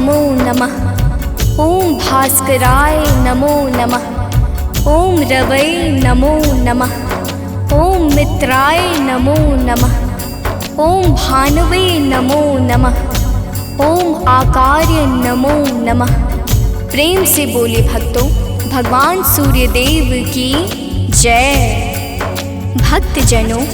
नमो नमः। ओम भास्कराय नमो नमः। ओम रवै नमो नमः। ओम मित्राय नमो नमः। ओम भानवे नमो नमः। ओम आकार्य नमो नमः। प्रेम से बोले भक्तों, भगवान सूर्यदेव की जय। भक्तजनों,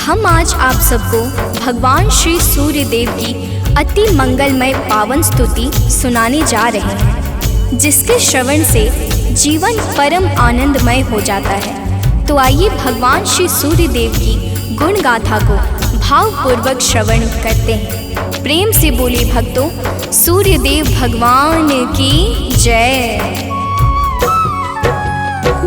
हम आज आप सबको भगवान श्री सूर्यदेव की अति मंगलमय पावन स्तुति सुनाने जा रहे हैं, जिसके श्रवण से जीवन परम आनंदमय हो जाता है। तो आइए भगवान श्री सूर्यदेव की गुण गाथा को भावपूर्वक श्रवण करते हैं। प्रेम से बोले भक्तों, सूर्यदेव भगवान की जय।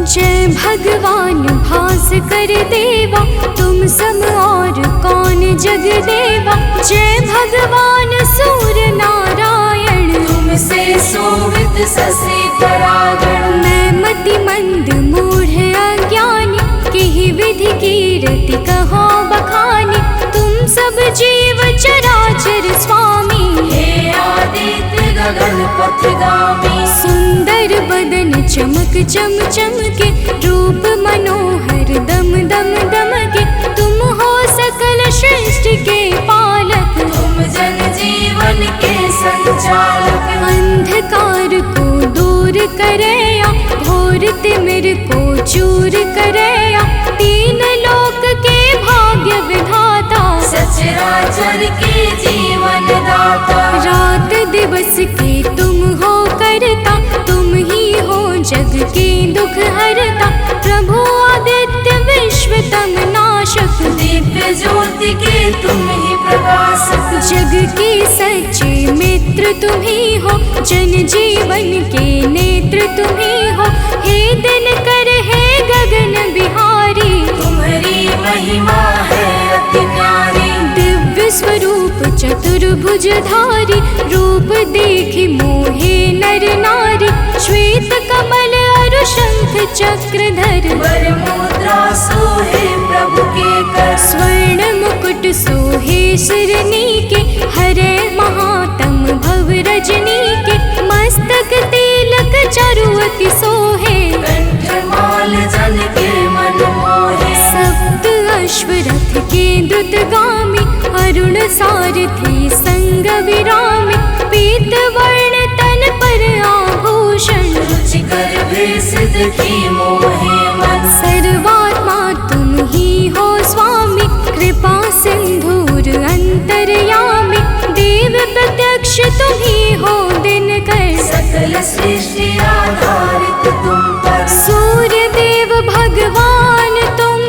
जय भगवान भास्कर देवा, तुम सम और कौन जग देवा। जय भगवान सूर्य नारायण, तुमसे शोभित शशि परागण। मैं मति मंद मूढ़ अज्ञानी, किहि विधि कीरति कहो बखानी। तुम सब जीव चराचर स्वामी, हे आदित्य गगन पथगामी। सुंदर बदन चमक चम चमके, रूप मनोहर दम दम दमके। तुम हो सकल सृष्टि के पालक, तुम जन जीवन के संचालक। अंधकार को दूर करया, घोर तिमिर को चूर करया। तीन लोक के भाग्य विधाता, सचराचर के जीवन दाता। रात दिवस के तुम हो करता, तुम ही हो जग के दुख हरता। प्रभु आदित्य विश्वतम नाशक, दिव्य ज्योति के तुम ही प्रकाशक। जग के सच्चे मित्र तुम ही हो, जन जीवन के नेत्र तुम ही हो। हे दिनकर हे गगन बिहारी, तुम्हारी महिमा है अति न्यारी। दिव्य स्वरूप चतुर्भुजधारी, रूप देखि मोहे नर नारी। श्वेत कमल अरु शंख चक्रधर, वर मुद्रा सोहे प्रभु के कर। स्वर्ण मुकुट सोहे सिरनी के, हरे महातम भव रजनी के। मस्तक तिलक चारुअति सोहे, कंठमाल जन के मन मोहे। सप्त अश्वरथ के द्रुतगामी, अरुण सारथी संग विरामी। पीत वर्ण तन पर आभूषण, रुचिकर भेष देखी मोहे मन। सर्वात्मा तुम ही हो स्वामी, कृपा सिंधुर अंतर्यामी। देव प्रत्यक्ष तुम ही हो दिनकर, सकल सृष्टि आधारित तुम पर। सूर्य देव भगवान तुम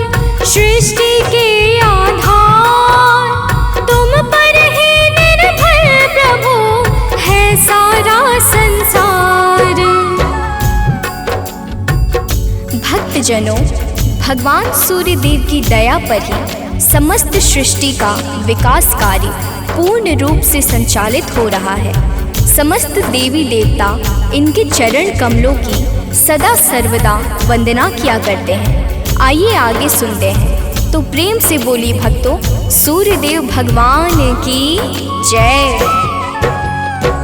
सृष्टि के आधार। तुम पर ही निर्भर प्रभु है सारा संसार। भक्तजनों, भगवान सूर्यदेव की दया पर ही समस्त सृष्टि का विकास कार्य पूर्ण रूप से संचालित हो रहा है। समस्त देवी देवता इनके चरण कमलों की सदा सर्वदा वंदना किया करते हैं। आइए आगे सुनते हैं। तो प्रेम से बोली भक्तों, सूर्यदेव भगवान की जय।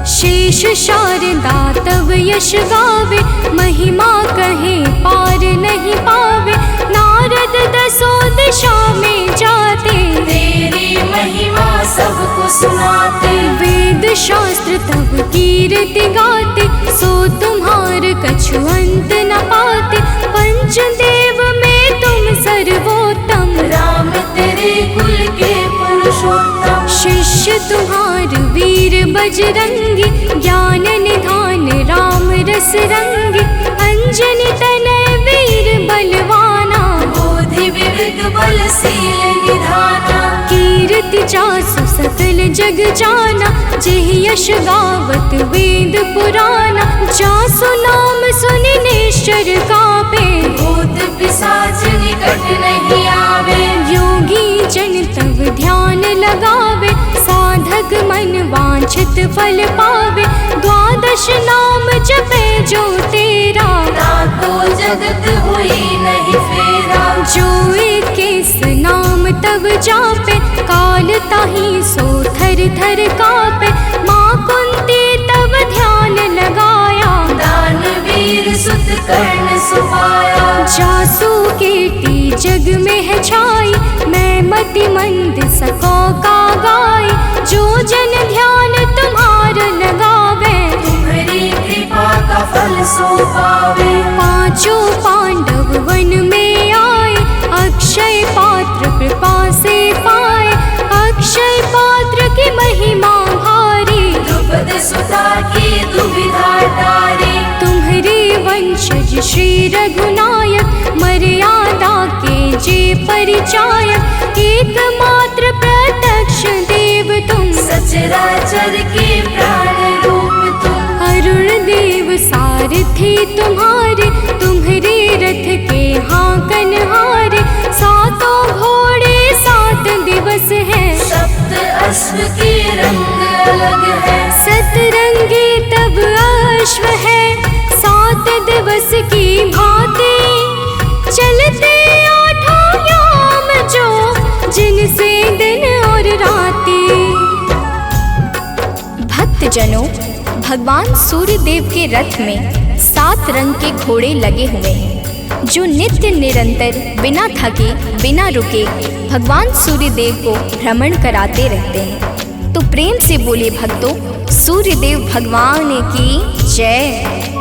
शेष शारदा तव यश गावे, महिमा कहे पार नहीं पावे। नारद दसों दिशा में जाते, तेरी महिमा सबको सुनाते। वेद शास्त्र तब कीर्ति गाते, सो तुम्हार कछु अंत न पाते। पंचदेव में तुम सर्वोत्तम, राम तेरे कुल के पुरुषोत्तम। शिष्य तुम्हार वीर बजरंगी, ज्ञान निधान राम रस रंगी। अंजनी तनय वीर बलवाना, बोधि विविध बलशील निधाना। कीर्ति जासु सकल जग जाना, जेह यश गावत वेद पुराना। जासु नाम सुनि निश्चर कापे, भूत पिशाच निकट नहीं आवे। योगी जन तव ध्यान लगावे, साधक मन वांछित फल पावे। द्वादश नाम जपे जो तेरा, ताको जगत हुई नहीं फेरा। जो एकेस नाम तब जापे, काल ताहि सो थर थर कापे। माँ कुंती तब छाई, मैं मति मंद सको का गाय। जो जन ध्यान तुम्हारा लगावे, तुम्हारी कृपा का फल सो पावे। पांचों पांडव वन में आए, अक्षय पात्र कृपा से पाए। अक्षय पात्र की महिमा भारी, द्रुपद सुता की दुविधा टारी। तुम्हारे वंशज श्री रघुनायक, मर्यादा के जे परिचायक। एकमात्र प्रत्यक्ष देव तुम, सचराचर के प्राण रूप तुम। अरुण देव सारथी तुम्हारे, तुम्हारे रथ के हाकन हारे। सातों घोड़े 7 दिवस हैं, सप्त अश्व के रंग अलग है। सतरंगी तब अश्व है, 7 दिवस की भांति। चलते 8 याम जो, जिनसे दिन और राती। भक्तजनों, भगवान सूर्य देव के रथ में 7 रंग के घोड़े लगे हुए हैं, जो नित्य निरंतर बिना थके बिना रुके भगवान सूर्य देव को भ्रमण कराते रहते हैं। तो प्रेम से बोले भक्तों, सूर्य देव भगवान की जय।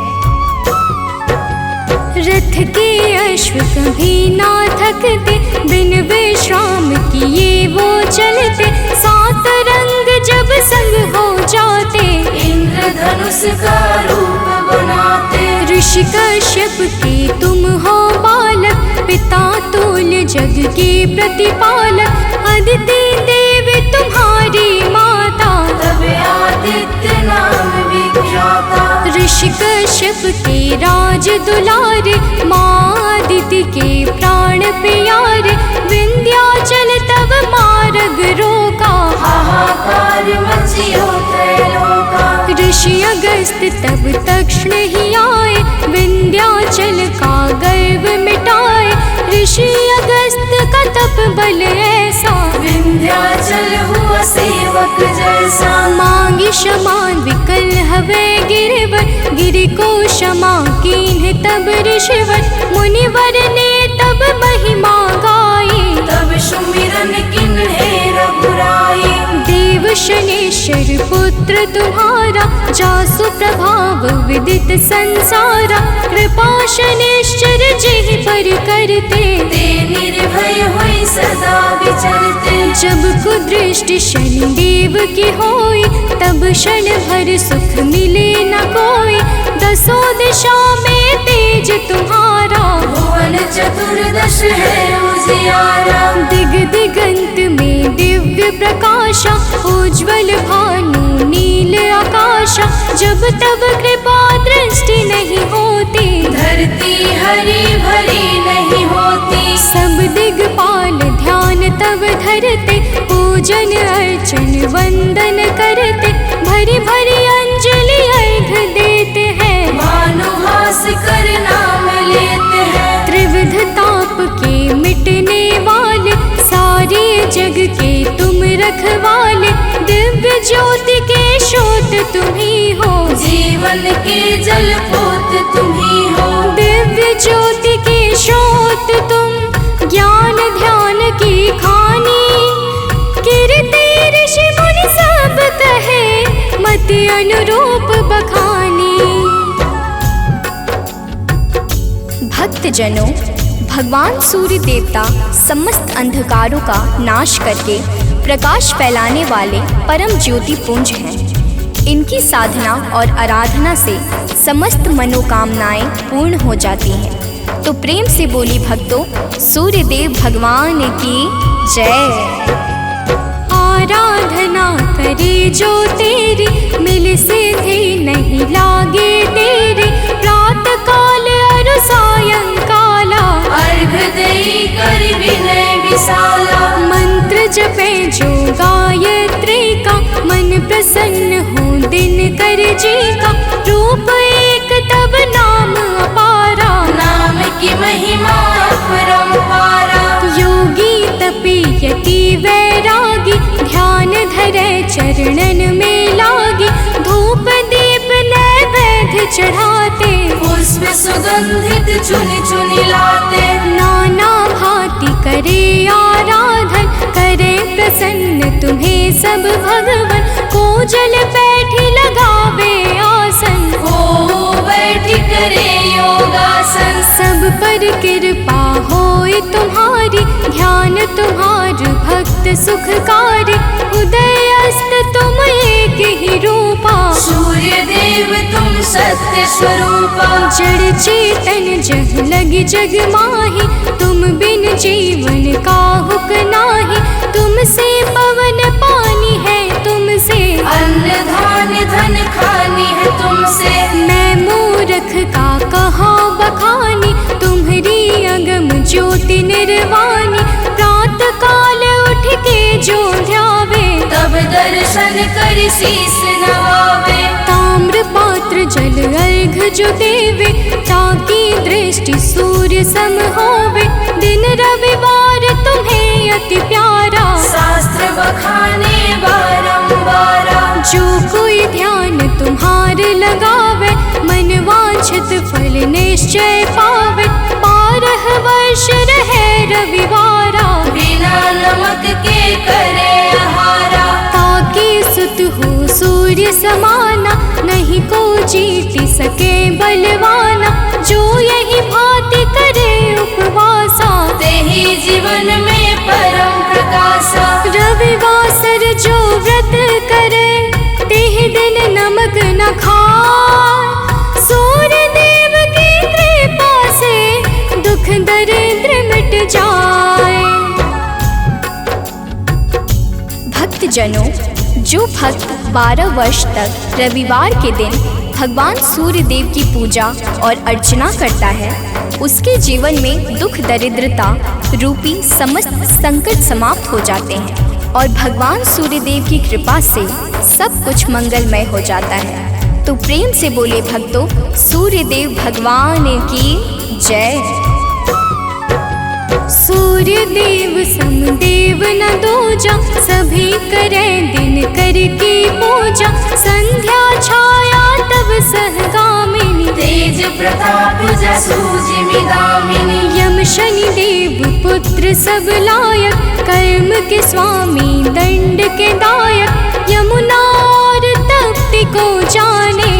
रथ के अश्व कभी ना थकते, बिन विश्राम किए वो चलते। 7 रंग जब संग हो जाते, इंद्रधनुष का रूप बनाते। ऋषि कश्यप के तुम हो बालक, पिता तुल्य जग के प्रतिपालक। अदिति देव तुम्हारी माता, तब आदित्य नाम विख्याता। ऋषि कश्यप के राज दुलारे, माँ अदिति के प्राण प्यारे। विंध्याचल तब मार्ग रोका, हाहाकार मचियो त्रैलोका। ऋषि अगस्त तब तक्षण ही आए, विंध्याचल का गर्व मिटाए। ऋषि अगस्त का तप बल ऐसा, विंध्याचल हुआ सेवक जैसा। मांगी क्षमा विकल हवे गिरवर, गिरि को क्षमा कीन्ह तब ऋषिवर। मुनिवर ने तब महिमा गाई, तब सुमिरन किन्हे रघुराई। देव शनेश्वर पुत्र तुम्हारा, जासु प्रभाव विदित संसारा। कृपा शनेश्वर जेहि पर करते, ते निर्भय हुई सदा विचरते। जब कुदृष्टि शनिदेव की होई, तब क्षण भर सुख मिले न कोई। 10 दिशा में तेज तुम्हारा, भुवन चतुर्दश है उजियारा। दिग दिगंत में दिव्य प्रकाशा, उज्ज्वल भानु नील आकाशा। जब तब कृपा दृष्टि नहीं होती, धरती हरी भरी नहीं होती। सब दिगपाल ध्यान तब धरते, पूजन अर्चन वंदन करते। भरी भरी अंजलि अर्घ देते हैं, भानुहास कर नाम लेते हैं। त्रिविध ताप के मिटने वाले, सारे जग के तुम रखवाले। दिव्य ज्योति के स्रोत तुम ही हो, जीवन के जल पोत तुम ही हो। दिव्य ज्योति के स्रोत तुम, ज्ञान ध्यान की खानी। कीर्ति ऋषि मुनि सब कहे, मति अनुरूप बखानी। भक्तजनों, भगवान सूर्य देवता समस्त अंधकारों का नाश करके प्रकाश फैलाने वाले परम ज्योति पुंज हैं। इनकी साधना और आराधना से समस्त मनोकामनाएं पूर्ण हो जाती हैं। तो प्रेम से बोली भक्तों, सूर्य देव भगवान की जय। आराधना करे जो तेरी, मिल सिद्धि नहीं लागे तेरी। प्रात काल अरु सायंकाला, अर्घ देई कर विनय विशाला। मंत्र जपे जो गायत्री का, मन प्रसन्न हो दिन कर जी का। रूप एक तब नाम अपारा, नाम की महिमा अपरंपारा। योगी तपी यति वैरागी, ध्यान धरे चरणन में लागी। धूप दीप नैवेद्य चढ़ाते, पुष्प सुगंधित चुनि चुनि लाते, नाना भांति करे आराधन, करे प्रसन्न तुम्हें सब भगवन। को जल बैठी लगावे आसन, को बैठी करे योगासन, सब पर कृपा होए तुम्हारी, ध्यान तुम्हार भक्त सुखकारी। उदय अस्त तुम एक ही रूपा, सूर्य देव तुम सत्य स्वरूपा। जड़ चेतन जग लगी जग माही, तुम बिन जीवन काहुक नाही। तुमसे पवन पानी है, तुमसे अन्न धान्य धन खानी है तुमसे। मैं मूर्ख का कहाँ बखानी, तुम्हारी अगम ज्योति निर्वाणी। प्रात काल उठ के जो ध्यावे, तब दर्शन कर शीस नवावे। ताम्र पात्र जल अर्घ जो देवे, ताकि दृष्टि सूर्य सम होवे। दिन रविवार तुम्हें अति प्यारा, शास्त्र बखाने बारंबारा। जो कोई ध्यान तुम्हार लगावे, मन वांछित फल निश्चय पावे। 12 वर्ष रहे रविवारा, बिना नमक के करे आहारा। ताकि सुत हो सूर्य समाना, नहीं को जीति सके बलवाना। जो यही भांति करे उपवासा, तेहि जीवन में परम प्रकाशा। रविवासर जो व्रत करे, तेह दिन नमक न खाए। सूर्य देव की कृपा से दुख दरिद्र मिट जाए। भक्त जनों, जो भक्त 12 वर्ष तक रविवार के दिन भगवान सूर्य देव की पूजा और अर्चना करता है, उसके जीवन में दुख दरिद्रता रूपी समस्त संकट समाप्त हो जाते हैं और भगवान सूर्य देव की कृपा से सब कुछ मंगलमय हो जाता है। तो प्रेम से बोले भक्तों, सूर्य देव भगवान की जय। सूर्य देव समदेव न दूजा, सभी करे दिन करके पूजा। संध्या छाया तब सहगामिनी, तेज प्रताप जसु जिमिदामिनी। यम शनि देव पुत्र सब लायक, कर्म के स्वामी दंड के दायक। यमुना और तप्ति को जाने,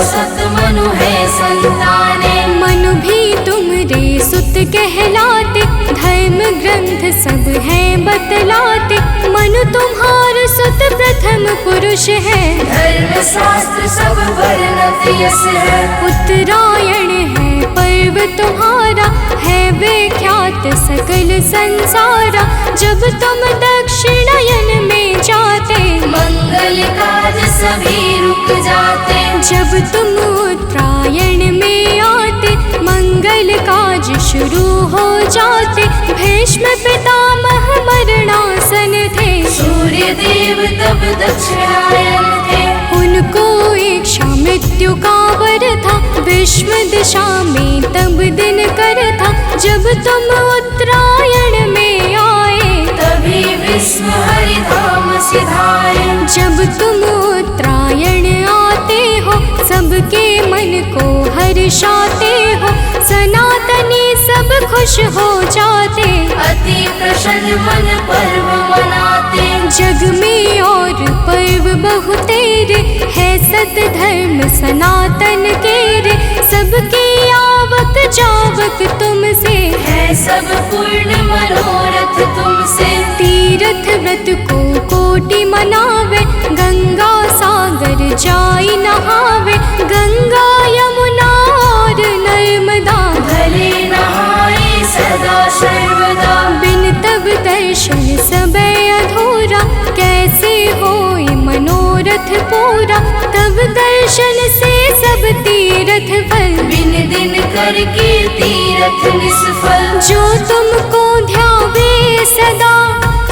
सत मनु है संताने। मनु भी तुमरे सुत कहलाते, धर्म ग्रंथ सब हैं बतलाते। मनु तुम्हार सुत प्रथम पुरुष है, धर्म शास्त्र सब वर्णत यस है। उत्तरायण है पर्व तुम्हारा, है विख्यात सकल संसारा। जब तुम दक्षिणायन में जाते, मंगल काज सभी रुक जाते। जब तुम उत्तरायण में आते, मंगल काज शुरू हो जाते। भीष्म पितामह मरणासन थे, सूर्य देव तब दक्षिणायन थे। उनको इच्छा मृत्यु का वर था, विश्व दिशा में तब दिन कर था। जब तुम उत्तरायण में आए, तभी विश्व हरिधाम सिधाए। जब तुम उत्तरायण आते हो, सबके मन को हर्षाते हो। सनातनी सब खुश हो जाते, अति प्रसन्न मन पर्व मनाते। जग में और पर्व बहु तेरे, है सत धर्म सनातन के रे। सबकी आवक जावक तुमसे, है सब पूर्ण मनोरथ तुमसे। तीर्थ व्रत को कोटि मनावे, गंगा सागर जाई नहावे। गंगा यमुना और नर्मदा, भले नहाए सदा सर्वदा। बिन तब दर्शन सबे अधूरा, कैसे होए मनोरथ पूरा। तब दर्शन से सब तीर्थ फल, बिन दिन करके तीरथ निष्फल। जो तुमको ध्यावे सदा,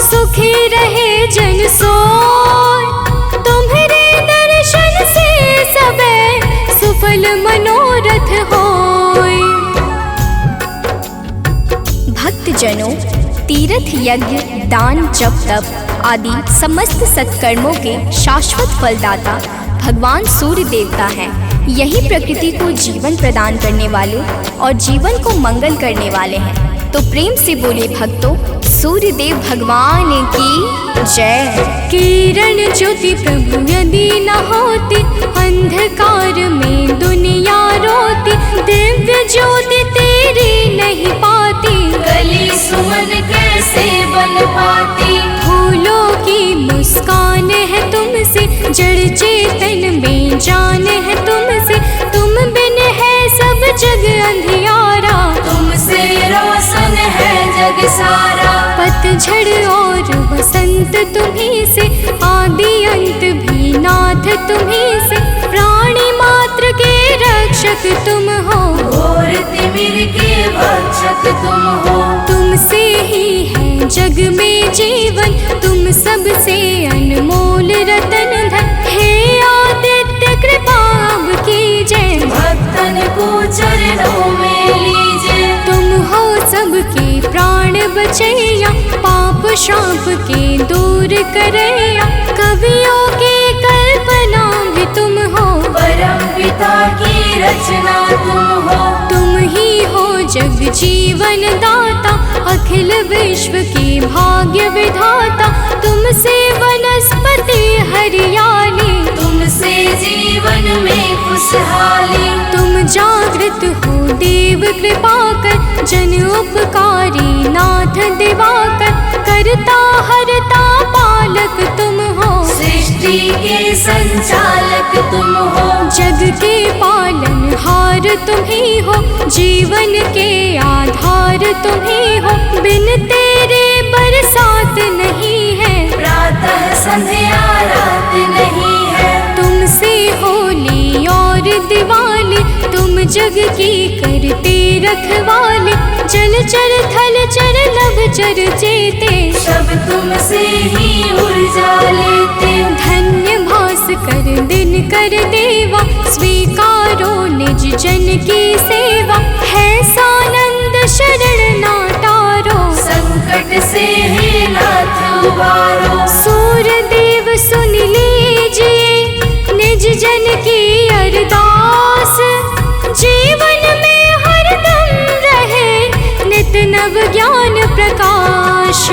सुखी रहे जन सोय। तुम्हारे दर्शन से सबे सुफल मनोरथ होय। भक्त जनों, तीर्थ यज्ञ दान जप तप आदि समस्त सत्कर्मों के शाश्वत फलदाता भगवान सूर्य देवता हैं। यही प्रकृति को जीवन प्रदान करने वाले और जीवन को मंगल करने वाले हैं। तो प्रेम से बोले भक्तों, सूर्य देव भगवान की जय। किरण ज्योति प्रभु यदि न होती, अंधकार में दुनिया रोती। दिव्य ज्योति तेरी नहीं पाती, गली सुमन कैसे बन पाती। फूलों की मुस्कान है तुमसे, जड़ चेतन में जान है तुमसे। तुम बिन है सब जग अंधियारा, तुमसे रोशन है जग सारा। पतझड़ और बसंत तुम्हीं से, आदि अंत भी नाथ तुम्हीं से। प्राणी मात्र के रक्षक तुम हो, घोर तिमिर के भक्षक तुम हो। तुमसे ही है जग में जीवन, तुम सबसे अनमोल रतन धन। हे आदित्य कृपा अब कीजिए, भक्तन को चरणों में लीजिए। तुम हो सबके प्राण बचैया, पाप शाप के दूर करैया। कवियों की कल्पना भी तुम हो, परम पिता की रचना तुम हो। तुम ही हो जग जीवन दाता, अखिल विश्व की भाग्य विधाता। तुमसे वनस्पति हरियाली, तुमसे जीवन में खुशहाली। तुम जागृत हो देव कृपा कर, जन उपकारी नाथ दिवाकर। करता हरता पालक तुम हो, सृष्टि के संचालक तुम हो। जग के पालन हार तुम ही हो, जीवन के आधार तुम ही हो। बिन तेरे बरसात नहीं है, प्रातः संध्या रात नहीं है। तुमसे होली और दिवाली, तुम जग की करते रखवाले। जल चर थल चर नभ चर चेते, सब तुमसे ही ऊर्जा लेते। धन्य भास्कर दिन कर देवा, स्वीकारो निज जन की सेवा। है सानंद शरण ना टारो, संकट से हे नाथ उबारो। सूर्य देव सुन लीजिए, निज जन की अरदास। जीवन में हरदम रहे नित नव ज्ञान प्रकाश।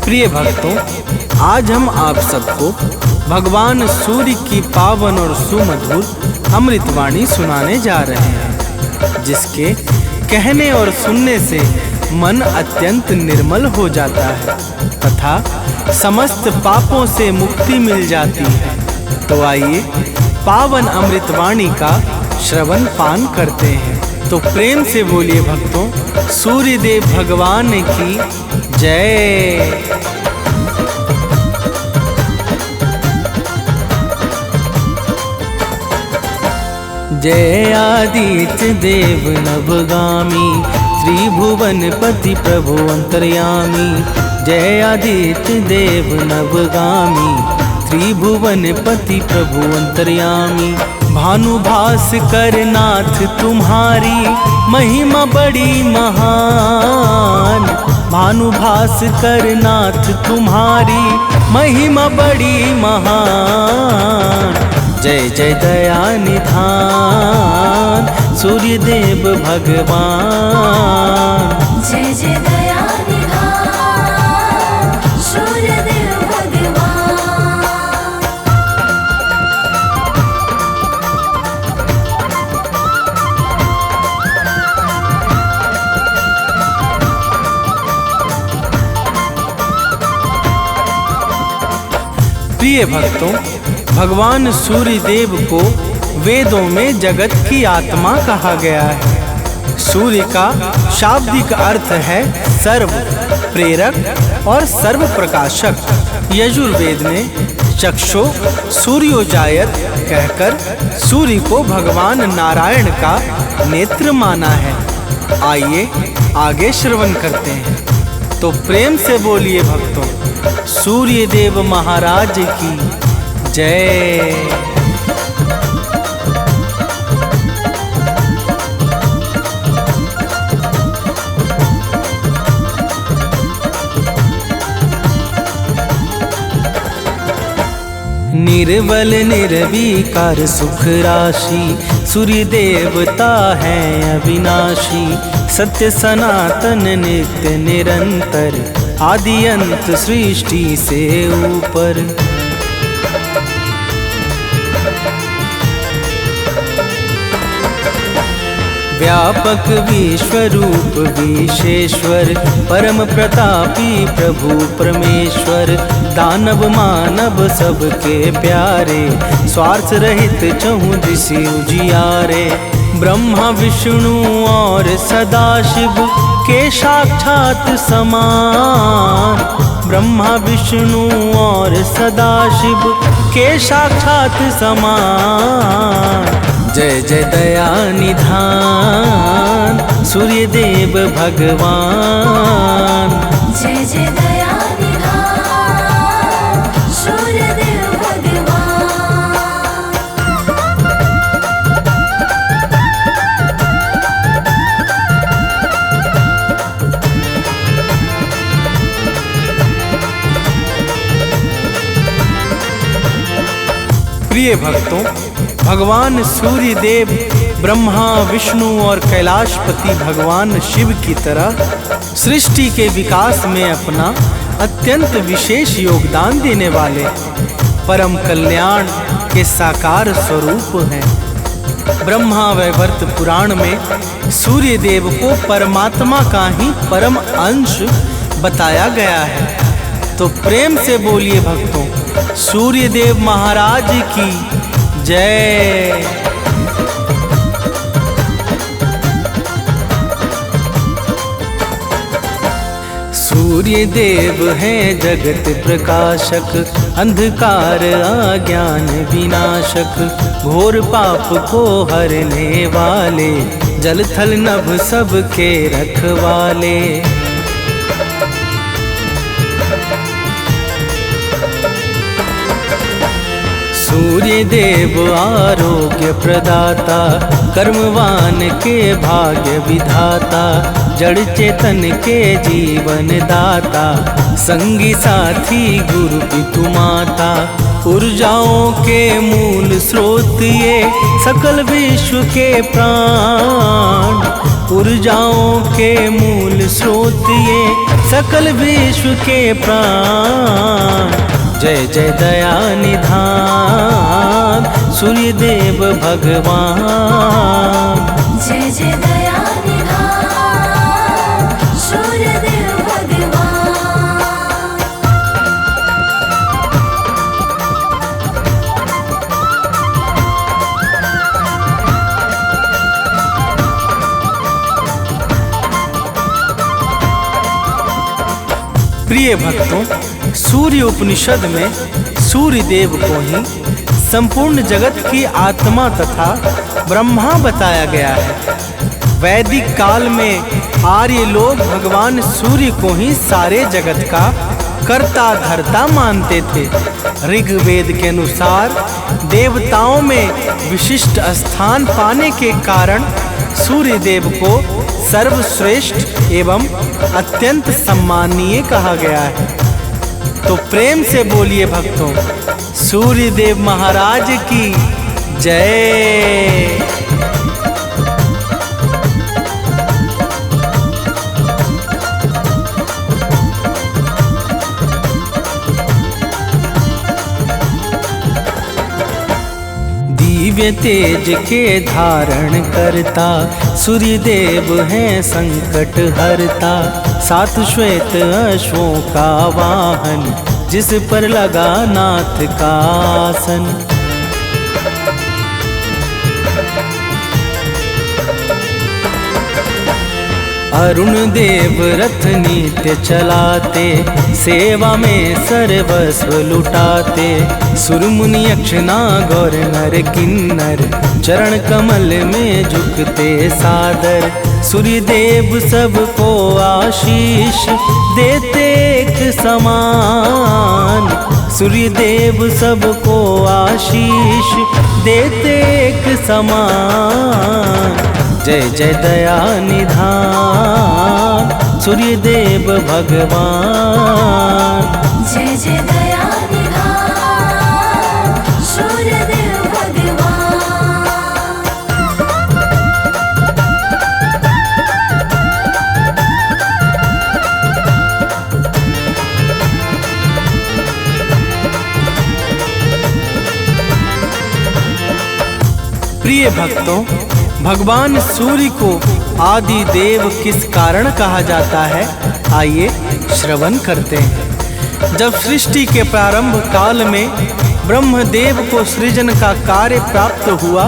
प्रिय भक्तों, आज हम आप सबको भगवान सूर्य की पावन और सुमधुर अमृतवाणी सुनाने जा रहे हैं, जिसके कहने और सुनने से मन अत्यंत निर्मल हो जाता है तथा समस्त पापों से मुक्ति मिल जाती है। तो आइए पावन अमृतवाणी का श्रवण पान करते हैं। तो प्रेम से बोलिए भक्तों, सूर्य देव भगवान की जय। जय आदित्य देव नवगामी, त्रिभुवन पति प्रभु अंतर्यामी। जय आदित्य देव नवगामी, त्रिभुवन पति प्रभु अंतर्यामी। भानुभास्कर नाथ तुम्हारी महिमा बड़ी महान। भानुभास्कर नाथ तुम्हारी महिमा बड़ी महान। जय जय दया निधान सूर्य देव भगवान। जय जय दया निधान सूर्य देव भगवान। प्रिय भक्तों, भगवान सूर्य देव को वेदों में जगत की आत्मा कहा गया है। सूर्य का शाब्दिक अर्थ है सर्व प्रेरक और सर्व प्रकाशक। यजुर्वेद में चक्षु सूर्योजायत कहकर सूर्य को भगवान नारायण का नेत्र माना है। आइए आगे श्रवण करते हैं। तो प्रेम से बोलिए भक्तों, सूर्य देव महाराज की जय। निर्बल निर्विकार सुख राशि सूर्य देवता है अविनाशी। सत्य सनातन नित्य निरंतर आदि अंत सृष्टि से ऊपर। व्यापक विश्वरूप विशेश्वर परम प्रतापी प्रभु परमेश्वर। दानव मानव सबके प्यारे स्वार्थ रहित चहुँ दिशि उजियारे। ब्रह्मा विष्णु और सदाशिव के साक्षात समान। ब्रह्मा विष्णु और सदाशिव के साक्षात समान। जय जय दया निधान सूर्य देव भगवान। जय जय दया निधान सूर्य देव भगवान। प्रिय भक्तों, भगवान सूर्य देव ब्रह्मा विष्णु और कैलाशपति भगवान शिव की तरह सृष्टि के विकास में अपना अत्यंत विशेष योगदान देने वाले परम कल्याण के साकार स्वरूप हैं। ब्रह्मा वैवर्त पुराण में सूर्य देव को परमात्मा का ही परम अंश बताया गया है। तो प्रेम से बोलिए भक्तों, सूर्य देव महाराज की जय। सूर्य देव हैं जगत प्रकाशक। अंधकार अज्ञान विनाशक। घोर पाप को हरने वाले जल थल नभ सबके रखवाले। सूर्य देव आरोग्य प्रदाता। कर्मवान के भाग्य विधाता। जड़ चेतन के जीवन दाता। संगी साथी गुरु पितु माता। ऊर्जाओं के मूल स्रोत ये सकल विश्व के प्राण। ऊर्जाओं के मूल स्रोत ये सकल विश्व के प्राण। जय जय दया निधान सूर्य देव भगवान। जय जय दया निधान सूर्य देव भगवान। प्रिय भक्तों, सूर्य उपनिषद में सूर्य देव को ही संपूर्ण जगत की आत्मा तथा ब्रह्मा बताया गया है। वैदिक काल में आर्य लोग भगवान सूर्य को ही सारे जगत का कर्ता धर्ता मानते थे। ऋग्वेद के अनुसार देवताओं में विशिष्ट स्थान पाने के कारण सूर्य देव को सर्वश्रेष्ठ एवं अत्यंत सम्माननीय कहा गया है। तो प्रेम से बोलिए भक्तों, सूर्य देव महाराज की जय। दिव्य तेज के धारण करता सूर्य देव हैं संकट हरता। सात श्वेत अश्वों का वाहन जिस पर लगा नाथ का आसन। अरुण देव रथ नित्य चलाते, सेवा में सर्वस्व लुटाते। सुर मुनि यक्ष नाग नर किन्नर, चरण कमल में झुकते सादर। सूर्य देव सबको आशीष देते एक समान। सूर्य देव सबको आशीष देते एक समान। जय जय दया निधान सूर्य देव भगवान। जय जय दया निधान सूर्य देव भगवान। प्रिय भक्तों, भगवान सूर्य को आदि देव किस कारण कहा जाता है, आइए श्रवण करते हैं। जब सृष्टि के प्रारंभ काल में ब्रह्मदेव को सृजन का कार्य प्राप्त हुआ,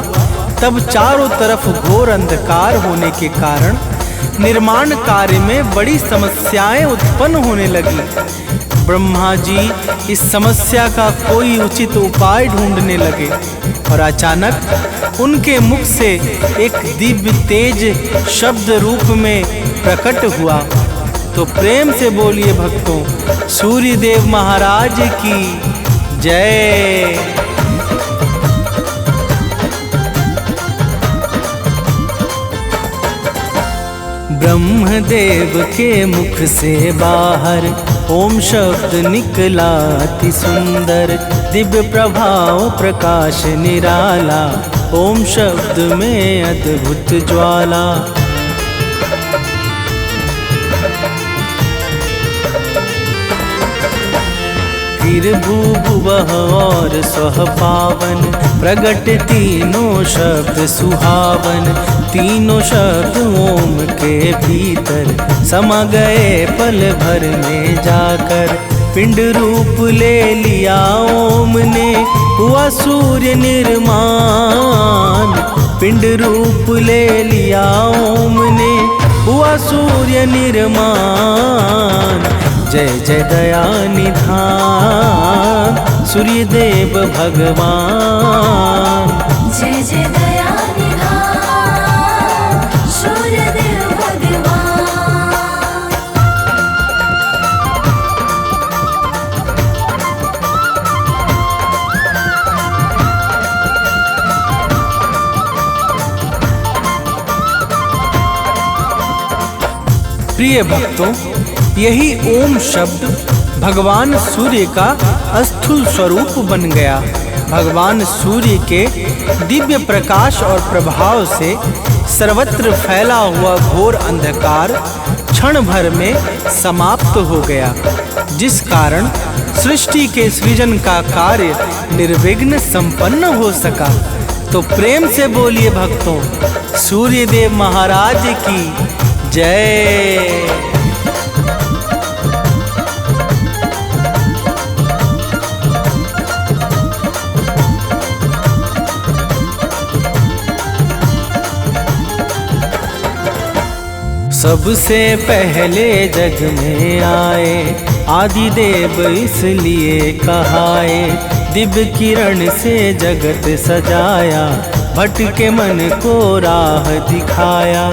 तब चारों तरफ घोर अंधकार होने के कारण निर्माण कार्य में बड़ी समस्याएं उत्पन्न होने लगी। ब्रह्मा जी इस समस्या का कोई उचित उपाय ढूंढने लगे और अचानक उनके मुख से एक दिव्य तेज शब्द रूप में प्रकट हुआ। तो प्रेम से बोलिए भक्तों, सूर्य देव महाराज की जय। ब्रह्मदेव के मुख से बाहर ओम शब्द निकला अति सुंदर। दिव्य प्रभाव प्रकाश निराला, ओम शब्द में अद्भुत ज्वाला। गिर भू भुवः और स्वः पावन, प्रगट तीनों शब्द सुहावन। तीनों शब्द ओम के भीतर समा गए पल भर में जाकर। पिंड रूप ले लिया ओम ने, हुआ सूर्य निर्माण। पिंड रूप ले लिया ओम ने, हुआ सूर्य निर्माण। जय जय दया निधान सूर्य देव भगवान। जय जय दया निधान सूर्य देव भगवान। प्रिय भक्तों, यही ओम शब्द भगवान सूर्य का अस्थूल स्वरूप बन गया। भगवान सूर्य के दिव्य प्रकाश और प्रभाव से सर्वत्र फैला हुआ घोर अंधकार क्षण भर में समाप्त हो गया, जिस कारण सृष्टि के सृजन का कार्य निर्विघ्न संपन्न हो सका। तो प्रेम से बोलिए भक्तों, सूर्य देव महाराज की जय। सबसे पहले जग में आए आदि देव इसलिए कहाए। दिव्य किरण से जगत सजाया, भटके मन को राह दिखाया।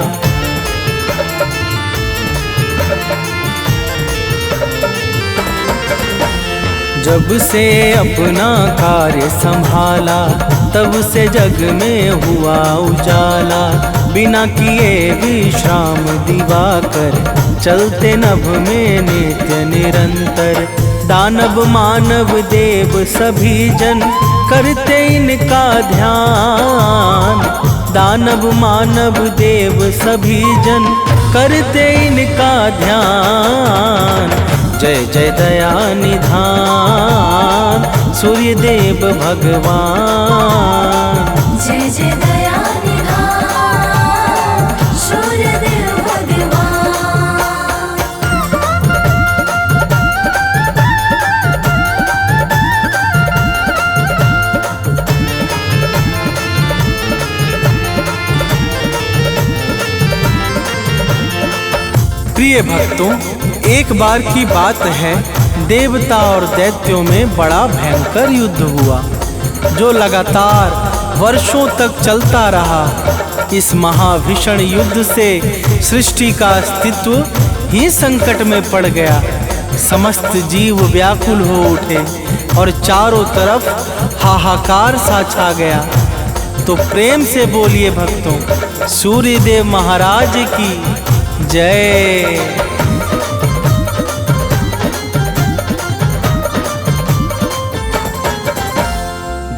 जब से अपना कार्य संभाला, तब से जग में हुआ उजाला। बिना किए विश्राम दिवाकर, चलते नभ में नित्य निरंतर। दानव मानव देव सभी जन, करते इनका ध्यान। दानव मानव देव सभी जन, करते इनका ध्यान। जय जय दया निधान सूर्य देव भगवान। जय जय दया निधान सूर्य देव भगवान। प्रिय भक्तों, एक बार की बात है, देवता और दैत्यों में बड़ा भयंकर युद्ध हुआ जो लगातार वर्षों तक चलता रहा। इस महाभीषण युद्ध से सृष्टि का अस्तित्व ही संकट में पड़ गया। समस्त जीव व्याकुल हो उठे और चारों तरफ हाहाकार सा छा गया। तो प्रेम से बोलिए भक्तों, सूर्यदेव महाराज की जय।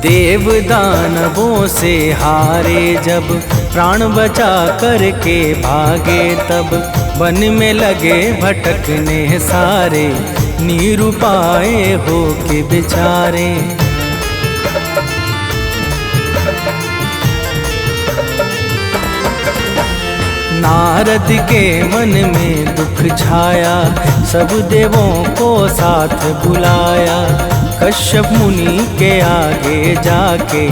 देव दानवों से हारे जब, प्राण बचा करके भागे तब, वन में लगे भटकने सारे, निरुपाय हो के बेचारे। नारद के मन में दुख छाया, सब देवों को साथ बुलाया। कश्यप मुनि के आगे जाके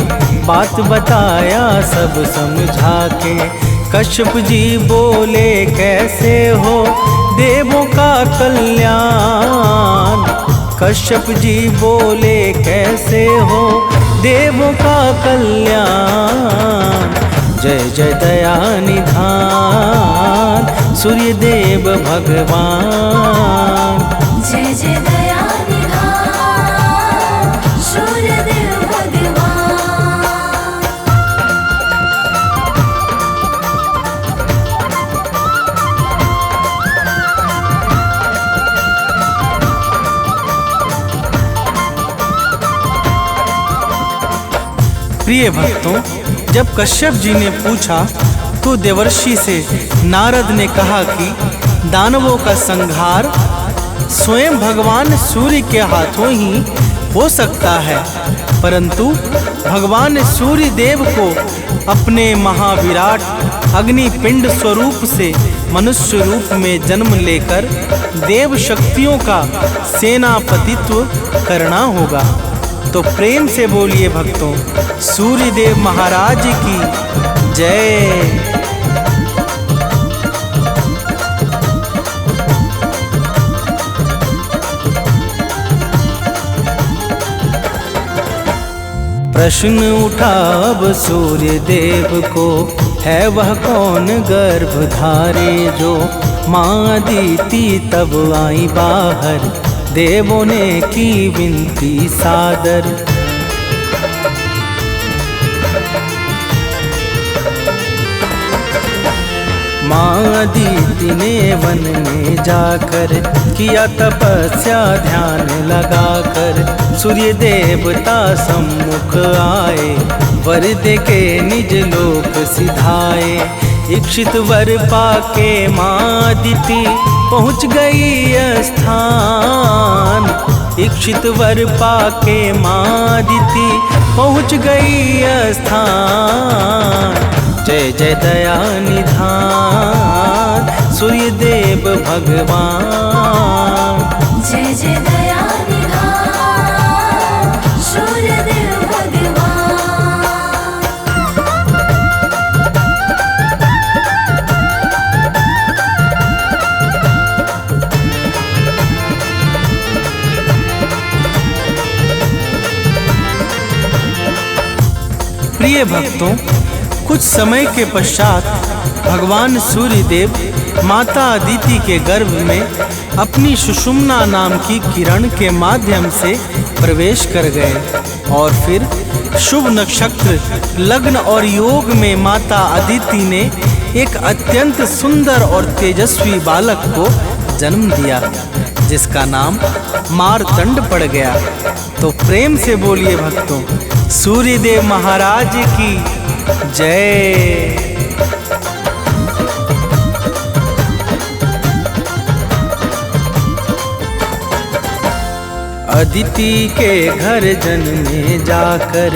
बात बताया सब समझा के। कश्यप जी बोले कैसे हो देवों का कल्याण। कश्यप जी बोले कैसे हो देवों का कल्याण। जय जय दया निधान सूर्यदेव भगवान। जय जय दया निधान सूर्यदेव भगवान। प्रिय भक्तों, जब कश्यप जी ने पूछा तो देवर्षि से नारद ने कहा कि दानवों का संहार स्वयं भगवान सूर्य के हाथों ही हो सकता है, परंतु भगवान सूर्य देव को अपने महाविराट अग्निपिंड स्वरूप से मनुष्य रूप में जन्म लेकर देव शक्तियों का सेनापतित्व करना होगा। तो प्रेम से बोलिए भक्तों, सूर्यदेव महाराज की जय। प्रश्न उठा अब सूर्यदेव को, है वह कौन गर्भधारे जो। माँ अदिति तब आई बाहर, देवों ने की विनती सादर। माँ अदिति ने वन में जाकर किया तपस्या ध्यान लगाकर। सूर्य देवता सम्मुख आए, वर दे के निज लोक सिधाए। इच्छित वर पाके माँ अदिति पहुँच गई स्थान। इच्छित वर पाके माँ अदिति पहुँच गई स्थान। जय जय दया निधान सूर्यदेव भगवान। जय जय दया निधान सूर्यदेव भगवान। प्रिय भक्तों, कुछ समय के पश्चात भगवान सूर्यदेव माता अदिति के गर्भ में अपनी सुषुम्ना नाम की किरण के माध्यम से प्रवेश कर गए और फिर शुभ नक्षत्र लग्न और योग में माता अदिति ने एक अत्यंत सुंदर और तेजस्वी बालक को जन्म दिया, जिसका नाम मार्तंड पड़ गया। तो प्रेम से बोलिए भक्तों, सूर्यदेव महाराज की जय। अदिति के घर जन्मे जाकर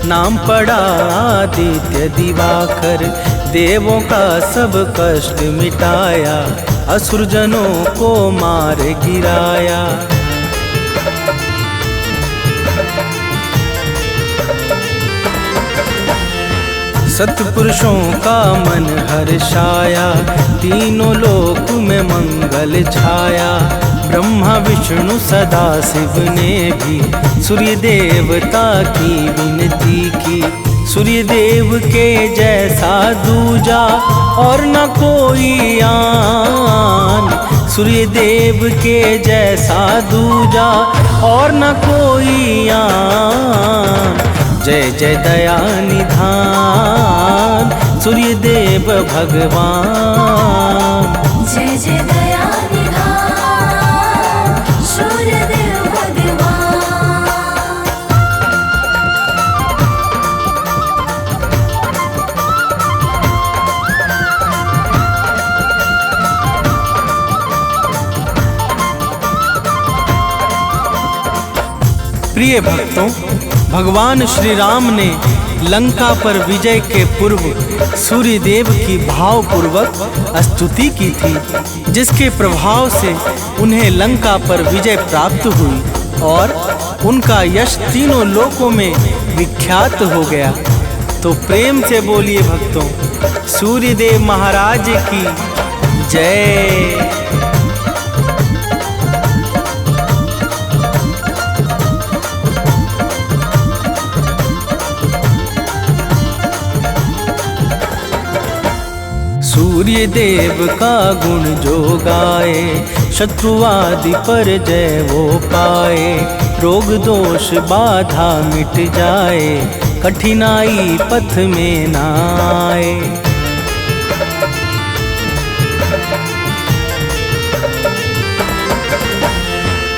नाम पड़ा आदित्य दिवाकर। देवों का सब कष्ट मिटाया, असुर जनों को मार गिराया। सत्पुरुषों का मन हर्षाया, तीनों लोक में मंगल छाया। ब्रह्मा विष्णु सदा शिव ने भी सूर्य देवता की विनती की। सूर्य देव के जैसा दूजा और न कोई आन, सूर्य देव के जैसा दूजा और न कोई आन। जय जय दया निधान सूर्य देव भगवान। जय जय दया निधान सूर्य देव भगवान। प्रिय भक्तों, भगवान श्री राम ने लंका पर विजय के पूर्व सूर्य देव की भावपूर्वक स्तुति की थी, जिसके प्रभाव से उन्हें लंका पर विजय प्राप्त हुई और उनका यश तीनों लोकों में विख्यात हो गया। तो प्रेम से बोलिए भक्तों, सूर्य देव महाराज की जय। सूर्य देव का गुण जो गाए, शत्रुवादि पर जय वो पाए। रोग दोष बाधा मिट जाए, कठिनाई पथ में ना आए।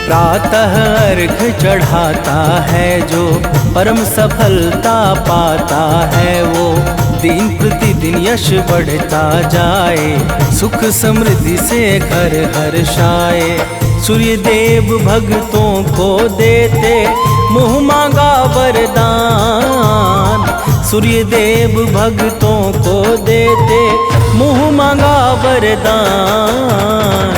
प्रातः अर्घ चढ़ाता है जो, परम सफलता पाता है वो। दिन प्रतिदिन यश बढ़ता जाए, सुख समृद्धि से घर हर्षाए। सूर्य देव भक्तों को देते मुँह मांगा वरदान। सूर्य देव भक्तों को देते मुँह मांगा वरदान।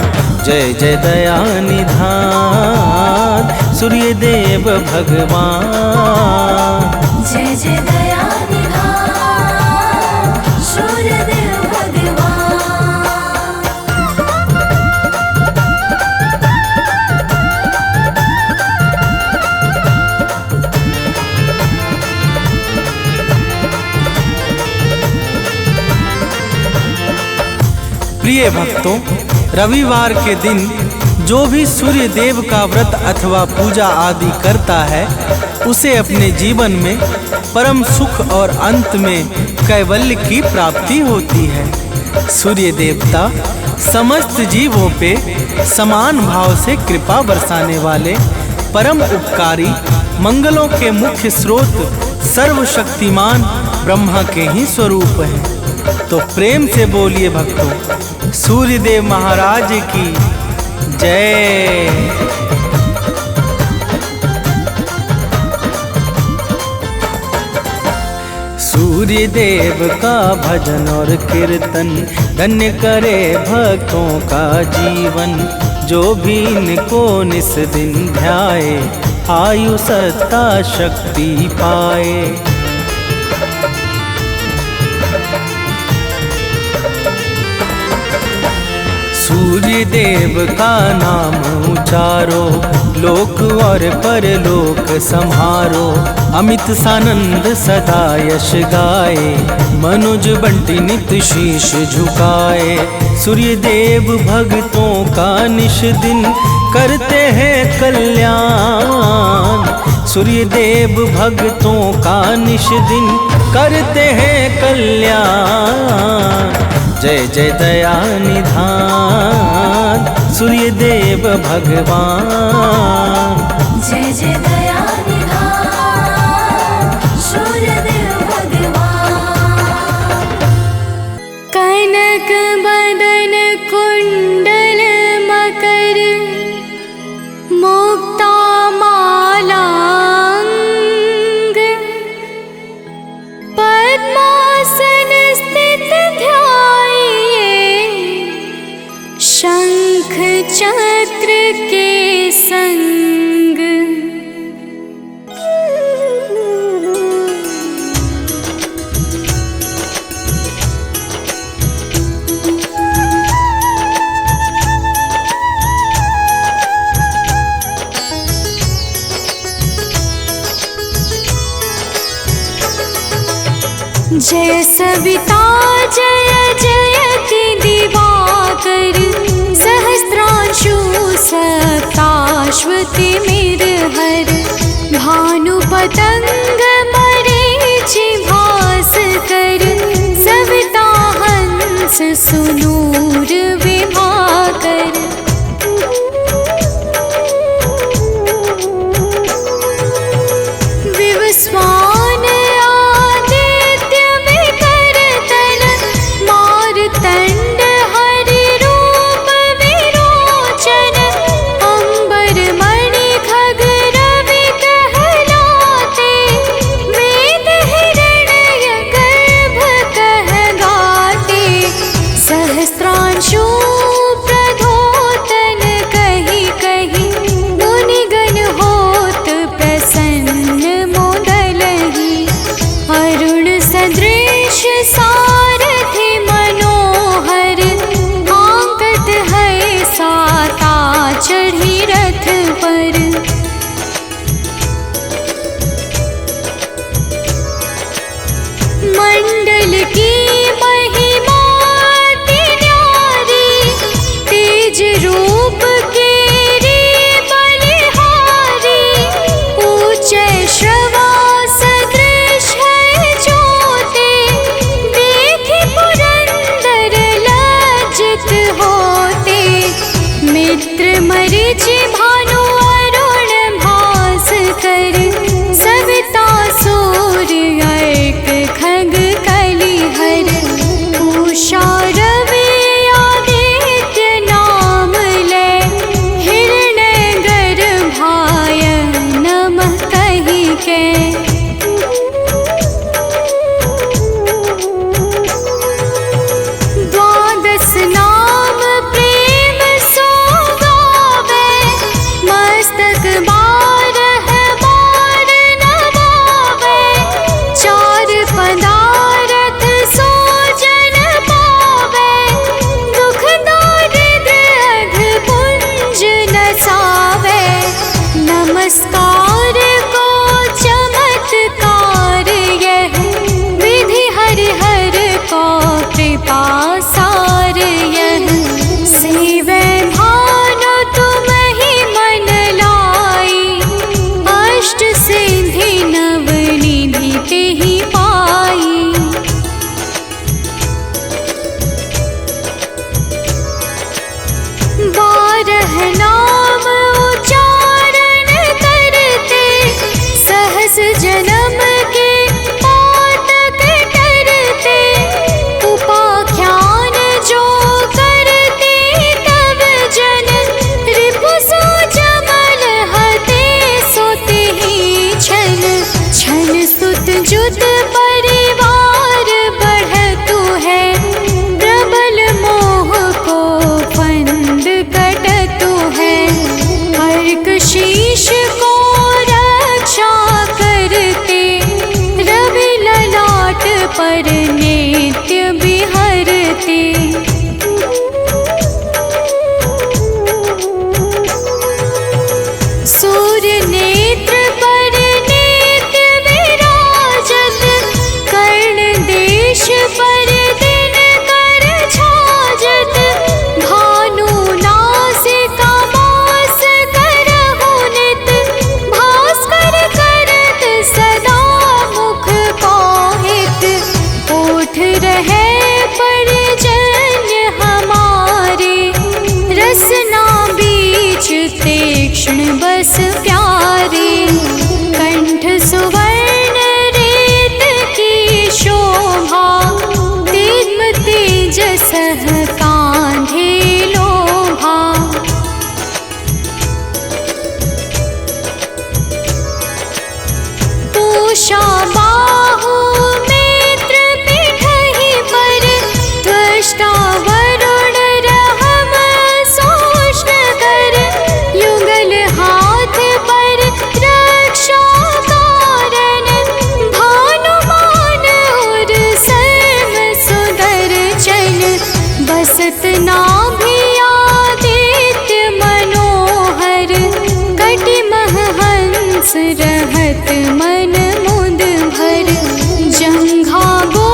जय जय दया निधान सूर्य देव भगवान। जय जय दया निधान सूर्य देव भगवान। प्रिय भक्तों, रविवार के दिन जो भी सूर्य देव का व्रत अथवा पूजा आदि करता है, उसे अपने जीवन में परम सुख और अंत में कैवल्य की प्राप्ति होती है। सूर्य देवता समस्त जीवों पे समान भाव से कृपा बरसाने वाले परम उपकारी, मंगलों के मुख्य स्रोत, सर्वशक्तिमान ब्रह्मा के ही स्वरूप हैं। तो प्रेम से बोलिए भक्तों, सूर्य देव महाराज की जय। सूर्य देव का भजन और कीर्तन धन्य करे भक्तों का जीवन। जो भी इनको निस दिन ध्याए, आयु सत्ता शक्ति पाए। सूर्य देव का नाम उचारो, लोक और परलोक संहारो। अमित सानंद सदा यश गाए, मनुज बंटी नित शीश झुकाए। सूर्य देव भक्तों का निश दिन करते हैं कल्याण। सूर्य देव भक्तों का निश दिन करते हैं कल्याण। जय जय दया निधान सूर्य देव भगवान। जय जय दया निधान सूर्य देव भगवान। कनक बदन कुंडल मकर, मुक्ता मालांग। पद्मासन स्थित शंख चक्र के संग। जय सविता जय जयति दिवाकर सहस्रांशु सप्ताश्वतिमिर्हर भानु पतंग मरीचि भास्कर सविता हंस सुनूर विभाकर। विवस्वान आदित्य विकर्तन मारतंड हरि रूप विरोचन अंबर मणि खग रवि कहलाते वेद हिरण्य गर्भ कह गाते सहस्त्रांशु प्रधोतन कही कही मुनिगण होत प्रसन्न मोदलहि अरुण सदृश सारथि मनोहर आंकत है साता चढ़ी रथ पर। मंडल की महिमा अति न्यारी तेज रूप केरी बलिहारी ऊंचे श्रवा सदृश है ज्योति देखि पुरंदर लज्जित होते मित्र मरीचि भानु अरुण भास्कर सविता सूर्य एक खग कलिहर उषा रवि आदित्य नाम ले हिरण्य गर्भाय नमः कहि के। द्वादश नाम प्रेम सो गावे मस्तक बारह बार नवावे चार पदारथ सो जन पावे दुख दारिद्र अघ पुंज नसावे नमस्कार को चमत्कार यह विधि हरिहर को कृपा सार यह सेवै भानु तुम ही मन लाई अष्ट सिद्धि नव निधि तेहि पाई। बारह नाम उच्चारण करते सहस जन्म के पातक टरते उपाख्यान जो करते तब जन रिपु सो जमल हते सोते ही छन छन सुत जुत परिवार बढ़तु है प्रबल मोह को फंद कटतु है अर्क शीश को रक्षा करते रवि ललाट पर नित्य बिहरते। सूर्य नेत्र पर नित्य विराजत कर्ण देश पर दिन कर छाजत भानु नासिका मास करहु नित भास्कर करत सदा मुख पाहित ओठ रहे परजन्य हमारे रसना बीच तीक्ष्ण बस प्यारे कंठ सुवर्ण रेत की शोभा दिव्य तेजस कांधे लोभा। पूषा बाहु मित्र पिठहि पर त्वष्टा वरुण रहम सोष्ण कर युगल हाथ पर रक्षा कारण भानुमान और सर्व सुदर्शन बसत नाभि आदित्य मनोहर कटिमह हंस रहत मन मुद भर जंघा गो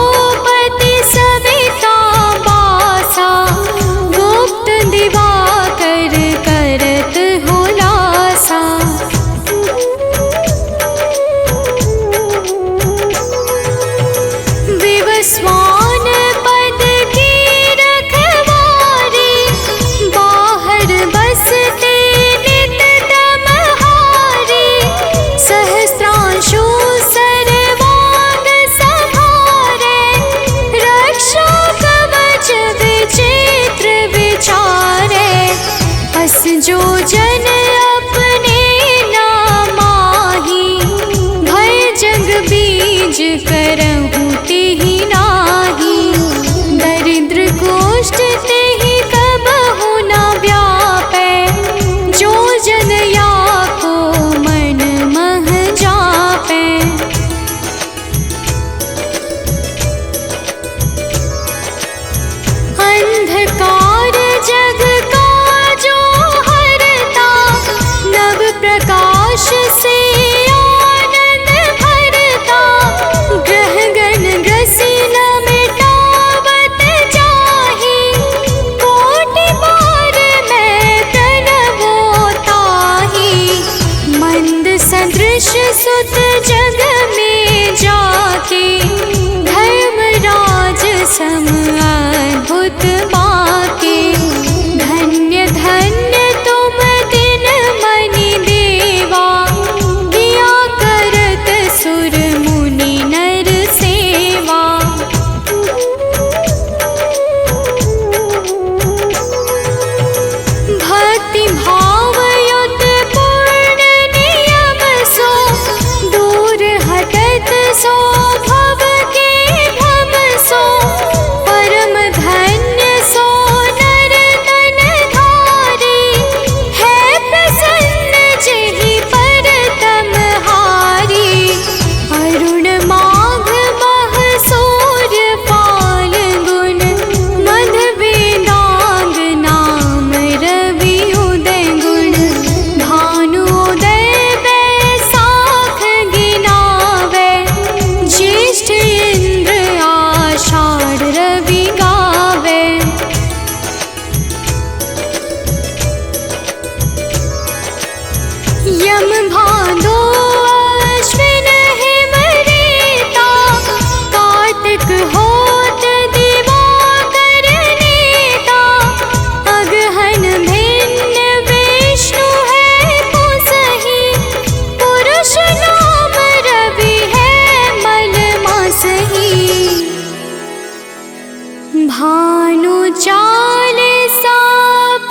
चालीसा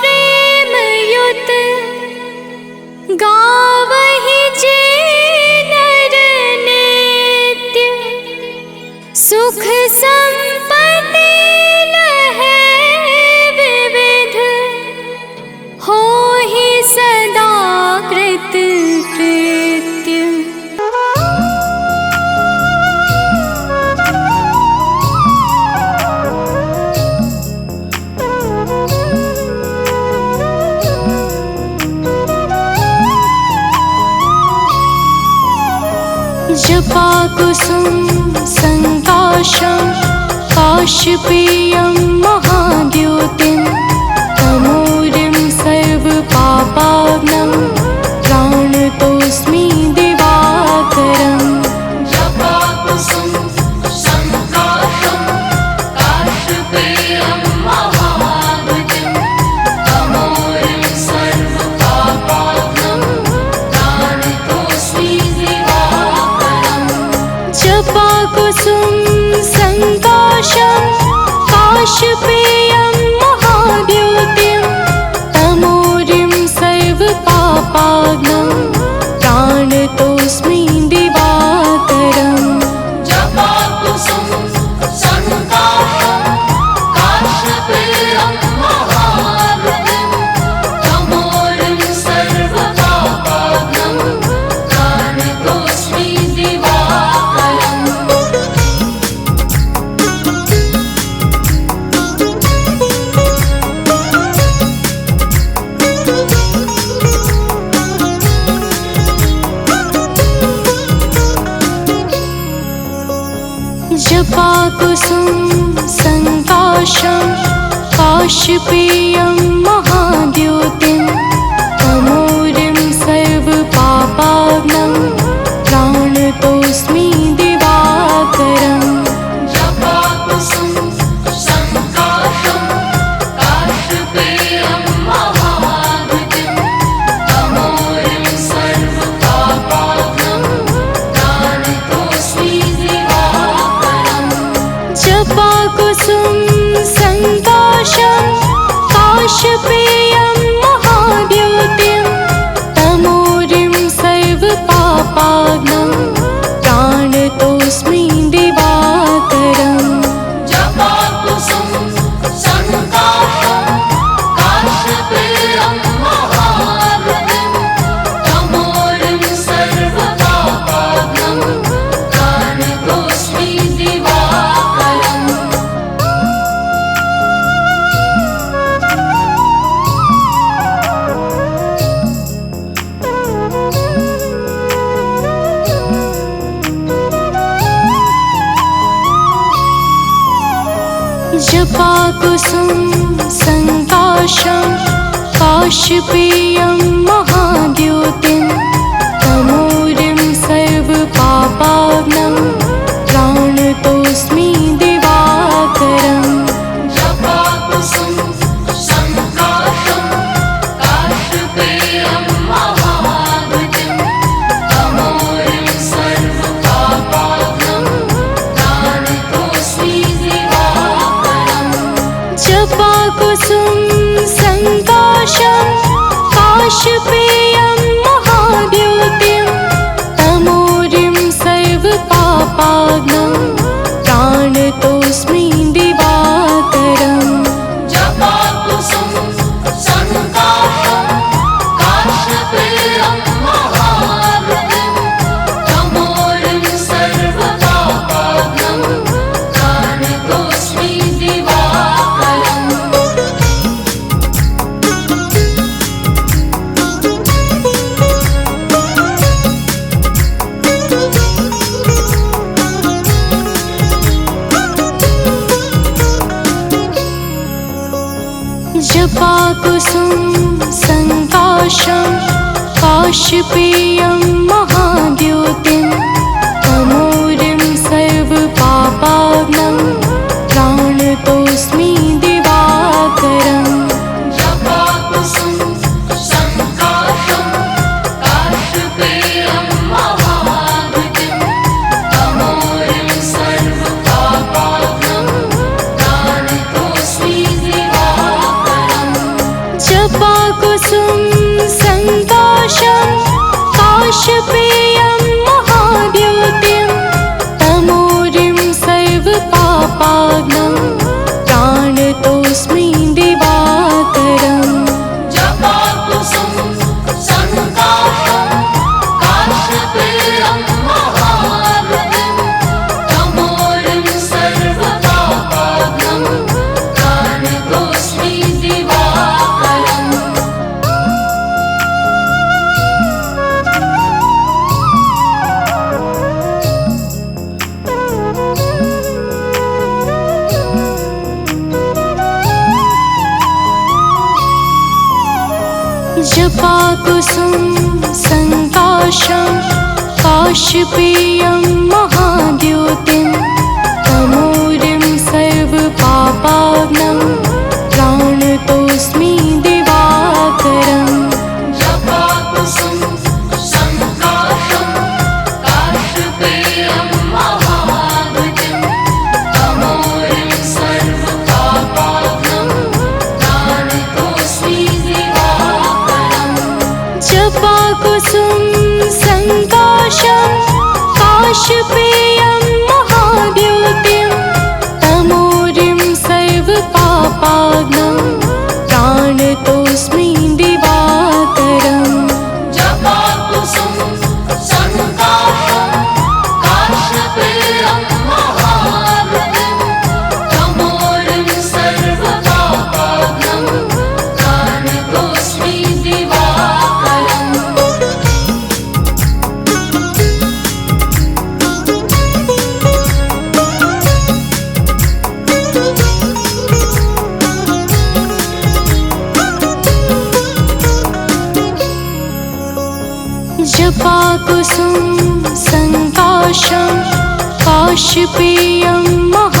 प्रेम युत गावहि जे नर नित्य, सुख संपत्ति लहै विविध, होहि सदा कृत कृत्य। जपा कुसुम संकाशं काशपेयं महाद्योतिं, तमोरिं सर्वपापाग्नं प्राणतोऽस्मि दिवाकरम्। जपाकुसुम संकाशं काशपेयं महाद्योतिं, तमोरिं सर्वपापाग्नं प्राणतोऽस्मि दिवाकरम्। जपा कुसुम संकाशं काशपेयं महाद्योतिं, तमोरिं सर्वपापाग्नं प्राणतोऽस्मि दिवाकरम्। जपाकुसुम संकाशं काशपेयं महाद्योतिं, तमोरिं सर्वपापाग्नं प्राणतोऽस्मि दिवाकरम्। जपा कुसुम संकाशं काशपेयं महाद्योतिं, तमोरिं सर्वपापाग्नं प्राणतोऽस्मि दिवाकरम्। जपाकुसुम संकाशं काशपेयं महाद्योतिं, तमोरिं सर्वपापाग्नं प्राणतोऽस्मि दिवाकरम्। जपा कुसुम संकाशं काशपेयं महाद्योतिं, तमोरिं सर्वपापाग्नं प्राणतोऽस्मि दिवाकरम्। जपाकुसुम संकाशं काशपेयं महाद्योतिं, तमोरिं सर्वपापाग्नं प्राणतोऽस्मि दिवाकरम्। जपा कुसुम संकाशं काशपेयं महाद्योतिं, तमोरिं सर्वपापाग्नं प्राणतोऽस्मि दिवाकरम्। जपाकुसुम संकाशं काशपेयं महाद्योतिं, तमोरिं सर्वपापाग्नं प्राणतोऽस्मि दिवाकरम्। जपा कुसुम संकाशं काशपेयं महाद्योतिं, तमोरिं सर्वपापाग्नं प्राणतोऽस्मि दिवाकरम्। जपाकुसुम संकाशं काशपेयं महाद्योतिं, तमोरिं सर्वपापाग्नं प्राणतोऽस्मि दिवाकरम्। जपा कुसुम संकाशं काशपेयं महाद्योतिं, तमोरिं सर्वपापाग्नं प्राणतोऽस्मि दिवाकरम्। जपाकुसुम संकाशं काशपेयं महाद्योतिं, तमोरिं सर्वपापाग्नं प्राणतोऽस्मि जपाकुसुम संकाशं काशपेयं महाद्युतिं तमोरिं सर्वपापाग्नं प्राणतोऽस्मि दिवाकरम् जपाकुसुम संकाशं काशपेयं महाद्युतिं तमोरिं सर्वपापाग्नं प्राणतोऽस्मि दिवाकरम् जपाकुसुम संकाशं काशपेयं महाद्युतिं तमोरिं सर्वपापाग्नं प्राणतोऽस्मि दिवाकरम् जपाकुसुम संकाशं काशपेयं महाद्युतिं तमोरिं सर्वपापाग्नं प्राणतोऽस्मि दिवाकरम् जपाकुसुम संकाशं काशपेयं महाद्युतिं तमोरिं सर्वपापाग्नं प्राणतोऽस्मि दिवाकरम् जपाकुसुम संकाशं काशपेयं महाद्युतिं तमोरिं सर्वपापाग्नं प्राणतोऽस्मि दिवाकरम् जपाकुसुम संकाशं काशपेयं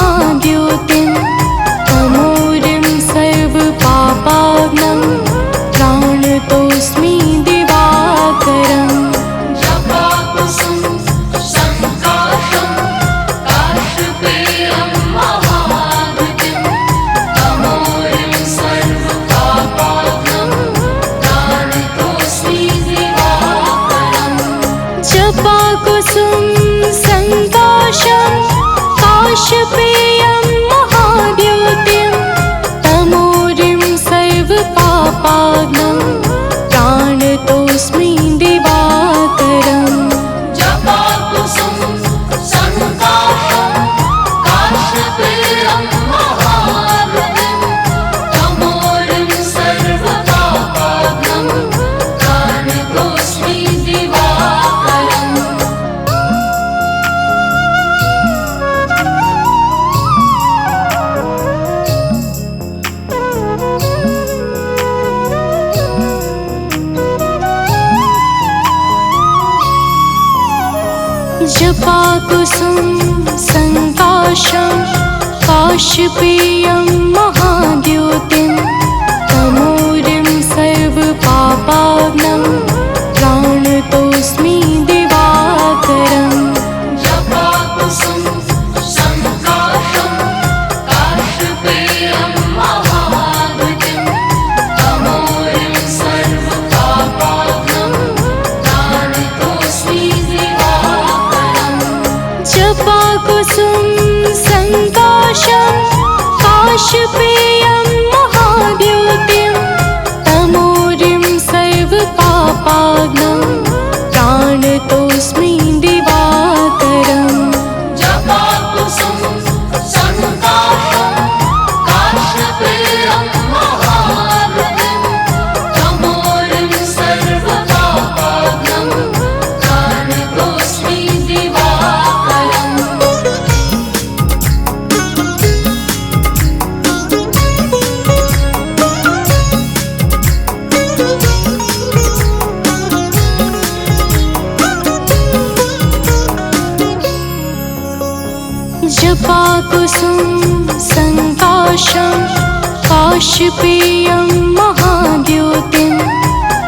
महाद्युतिं तमोरिं सर्वपापाग्नं प्राणतोऽस्मि दिवाकरम् जपाकुसुम संकाशं काशपेयं महाद्युतिं तमोरिं सर्वपापाग्नं प्राणतोऽस्मि दिवाकरम् जपाकुसुम संकाशं काशपेयं महाद्युतिं तमोरिं सर्वपापाग्नं प्राणतोऽस्मि दिवाकरम् जपाकुसुम संकाशं काशपेयं महाद्युतिं तमोरिं सर्वपापाग्नं प्राणतोऽस्मि दिवाकरम् जपाकुसुम संकाशं काशपेयं महाद्युतिं तमोरिं सर्वपापाग्नं प्राणतोऽस्मि दिवाकरम् जपाकुसुम संकाशं काशपेयं महाद्युतिं तमोरिं सर्वपापाग्नं प्राणतोऽस्मि दिवाकरम् जपाकुसुम संकाशं काशपेयं महाद्युतिं तमोरिं सर्वपापाग्नं प्राणतोऽस्मि दिवाकरम् जपाकुसुम संकाशं काशपेयं महाद्युतिं तमोरिं सर्वपापाग्नं प्राणतोऽस्मि दिवाकरम् जपाकुसुम संकाशं काशपेयं महाद्युतिं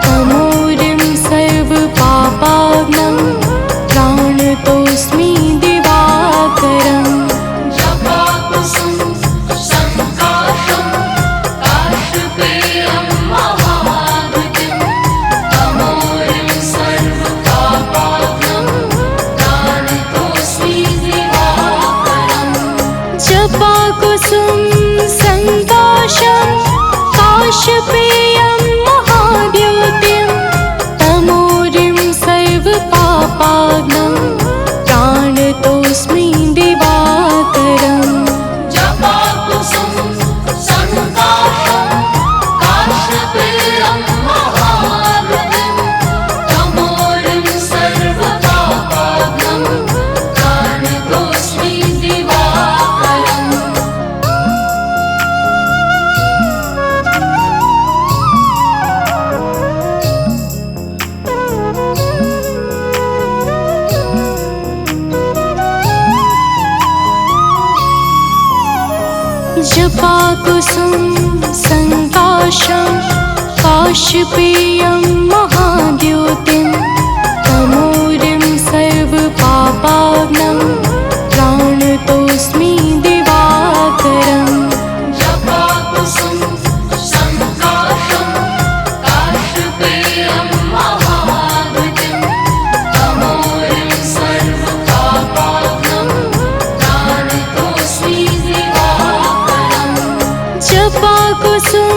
तमोरिं सर्वपापाग्नं प्राणतोऽस्मि दिवाकरम् जपाकुसुम संकाशं काशपेयं महाद्युतिं काशपेयं महाद्योतिं तमोरिं सर्वपापाग्नं प्राणतोऽस्मि दिवाकरम् जपाकुसुम संकाशं काशपेयं महाद्युतिं तमोरिं सर्वपापाग्नं प्राणतोऽस्मि दिवाकरम् जपाकुसुम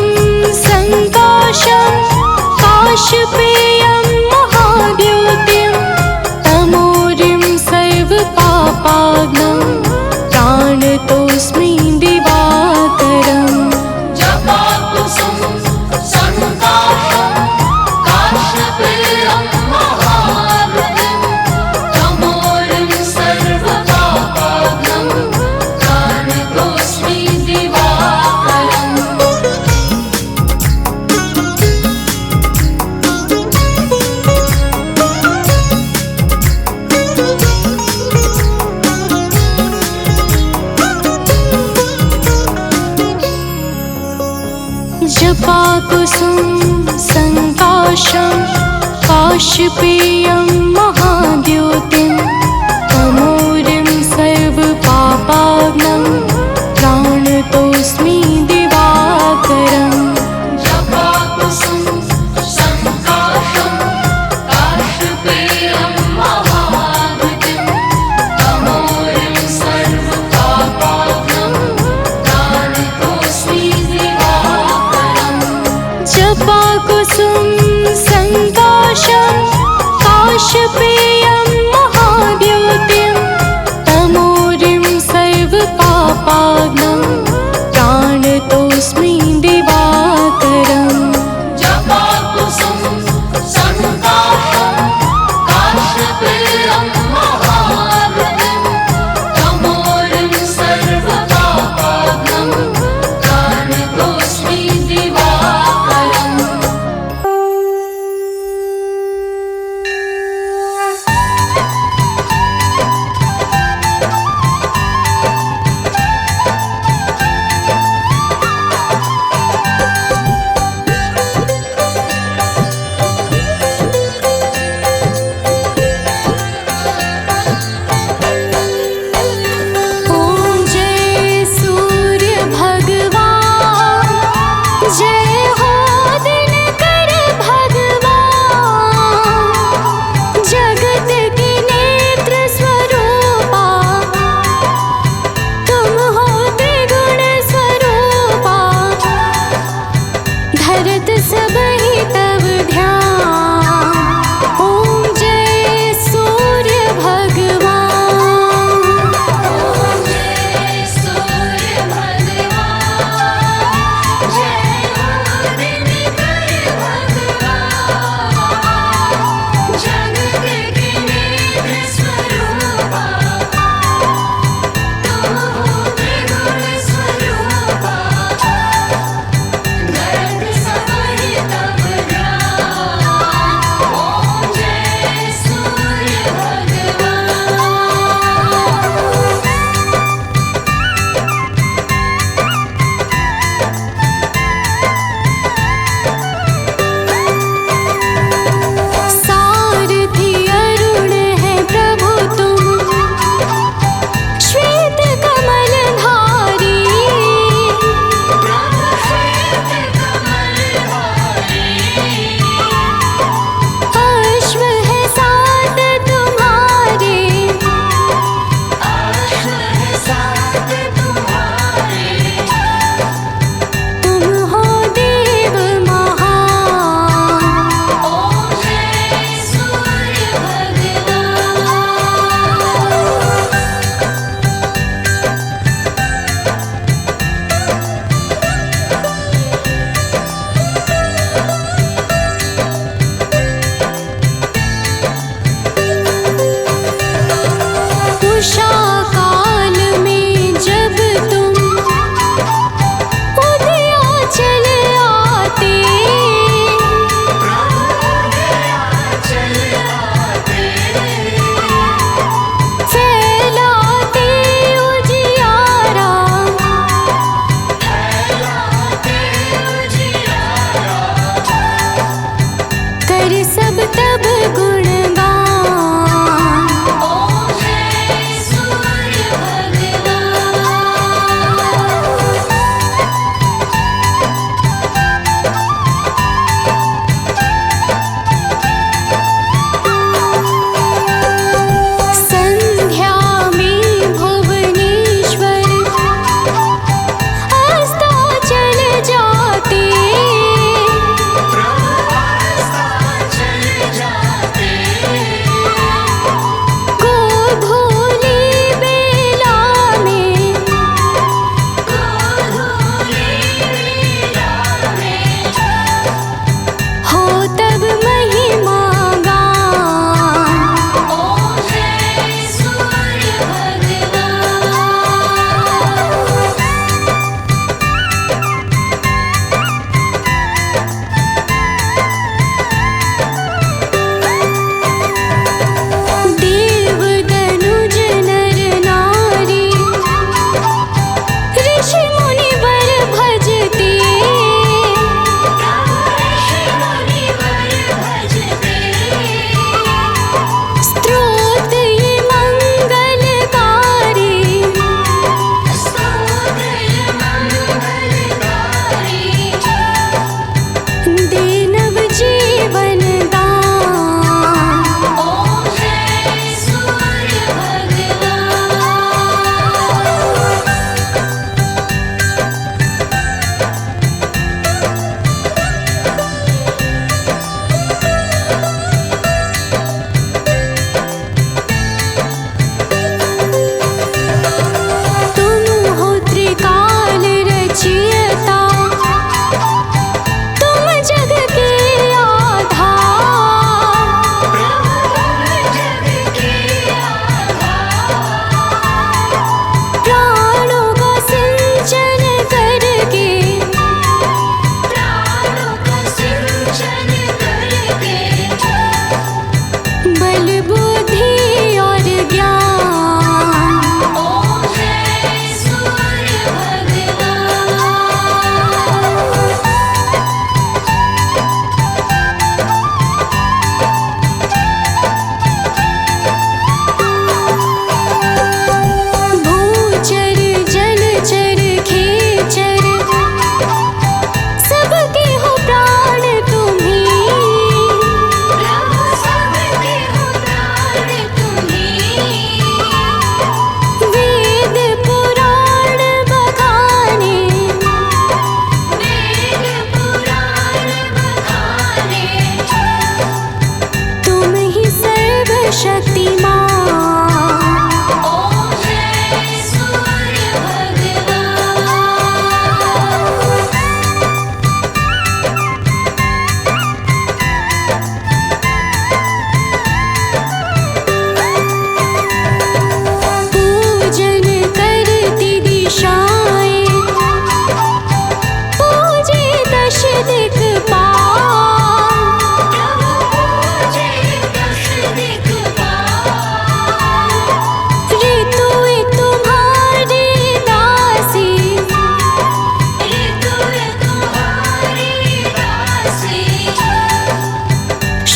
संकाशं काशपेयं महाद्योतिं तमोरिं सर्वपापाग्नं प्राणतोऽस्मि दिवाकरम् जपाकुसुम संकाशं काशपेयं महाद्युतिं तमोरिं सर्वपापाग्नं प्राणतोऽस्मि दिवाकरम् जपाकुसुम संकाशं काशपेयं महाद्योतिं तमोरिं सर्वपापाग्नं प्राणतोऽस्मि दिवाकरम् जपाकुसुम संकाशं काशपेयं महाद्युतिं तमोरिं सर्वपापाग्नं प्राणतोऽस्मि दिवाकरम् जपाकुसुम संकाशं काशपेयं महाद्योतिं तमोरिं सर्वपापाग्नं प्राणतोऽस्मि दिवाकरम् जपाकुसुम संकाशं काशपेयं महाद्युतिं तमोरिं सर्वपापाग्नं प्राणतोऽस्मि दिवाकरम्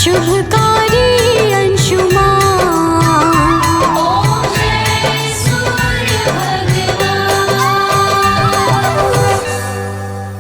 शुभकार्यं